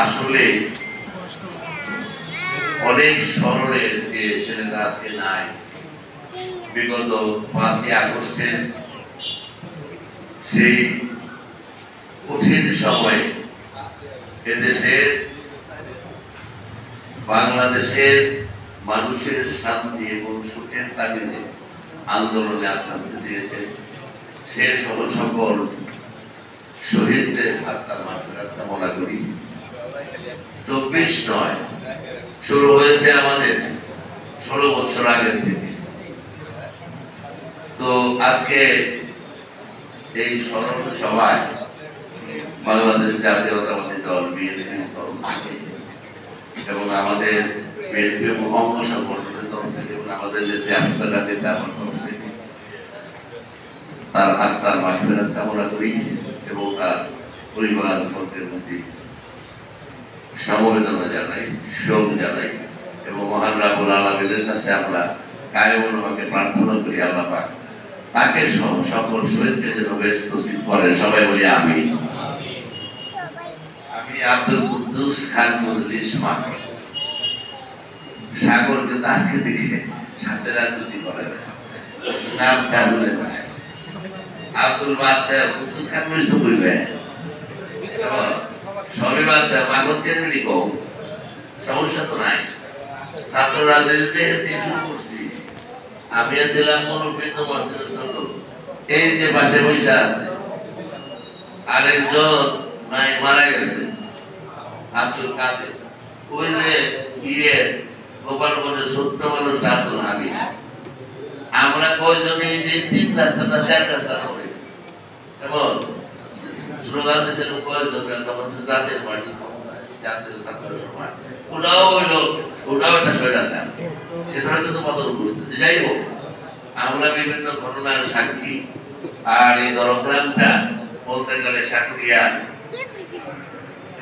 আসলে অনেক স্মরণের যে ছেলেটা আজকে নাই, বিগত 5ই আগস্টের সেই কঠিন সময়ে এদেশের বাংলাদেশের মানুষের শান্তি এবং সুখের তাগিদে আন্দোলনে আত্মহত্যা দিয়েছে। সে সহ সকল শহীদদের আত্মার মাগফিরাত কামনা করি। 24 নয়, শুরু হয়েছে আমাদের 16 বছর আগের থেকে। তো আজকে এই স্মরণ সভায় বাংলাদেশ জাতীয়তাবাদী দল বিএনপির তরফ থেকে এবং আমাদের বিএনপি অঙ্গ সংগঠনের তরফ থেকে এবং আমাদের নেতা আহমেদা নেতা আমার তরফ থেকে তার আত্মার মাগফিরাত কামনা করি এবং তার পরিবার বর্গের প্রতি সমবেদনা জানাই, শোক জানাই এবং মহান রাব্বুল আলামিনের কাছে আমরা কায়মনোভাবে প্রার্থনা করি আল্লাহ পাক তাকে সহ সকল শহীদকে যেন বেশ নসিব করেন। সবাই বলি আমিন। আমি আব্দুল কুদ্দুস খান মজলিস মান সাগর, কিন্তু আজকে থেকে সাথে রাজনীতি করে নামটা ভুলে যায়। আব্দুল বাদ কুদ্দুস খান মিষ্ট করবে সবই বাদ দেয়, মাগর চেনে কম, সমস্যা তো নাই। ছাত্র রাজনীতিতে শুরু করছি, আমি ছিলাম মনোনীত মর্যাদা ছোট, এই যে পাশে বৈশা আছে আরেকজন নাই মারা গেছে আব্দুল কাদের, ওই যে ইয়ে গোপালগঞ্জের সত্য মানুষ আব্দুল হামিদ। আমরা কয়জন এই যে 3 রাস্তা না 4 রাস্তা করে এবং স্লোগান দিয়েছিল কয়জন তখন জাতীয় পার্টি ক্ষমতায়, জাতীয় ছাত্র সমাজ, ওটাও একটা স্বৈরাচার, সেটা কিন্তু বদল বুঝতেছে। যাই হোক, আমরা বিভিন্ন ঘটনার সাক্ষী। আর এই দরগ্রামটা বলতে গেলে সাকুরিয়া,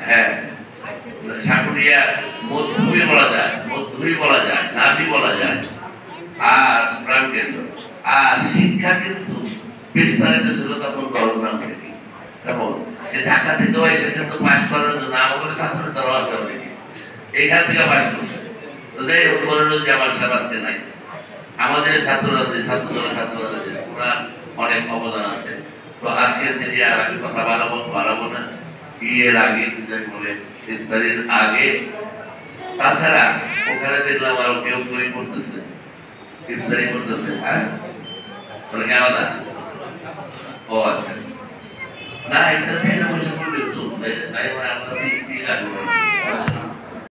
হ্যাঁ সাকুরিয়া মধ্যভূমি বলা যায়, মধ্যভূমি বলা যায়, নাভি বলা যায়, আর প্রাণকেন্দ্র। আর শিক্ষা কিন্তু বিস্তারিত ছিল তখন দরগ্রাম থেকে। কেমন সে ঢাকা থেকে এসে কিন্তু পাশ করার জন্য আমাদের ছাত্রের দরওয়াজ দেওয়া থেকে এইখান থেকে পাশ করছে। তো যাই হোক, মনিরুজ্জামান সাহেব আজকে নাই। আমাদের ছাত্ররা ওরা অনেক অবদান আছে। তো আজকের দিনে আর আমি কথা বাড়াবো না। বিয়ের আগে বলে ইফতারির আগে, তাছাড়া ওখানে দেখলাম আরো কেউ তৈরি করতেছে, ইফতারি করতেছে। হ্যাঁ ওরা কেন না? ও আচ্ছা, না ইফতারি বসে করলে তো তাই আমরা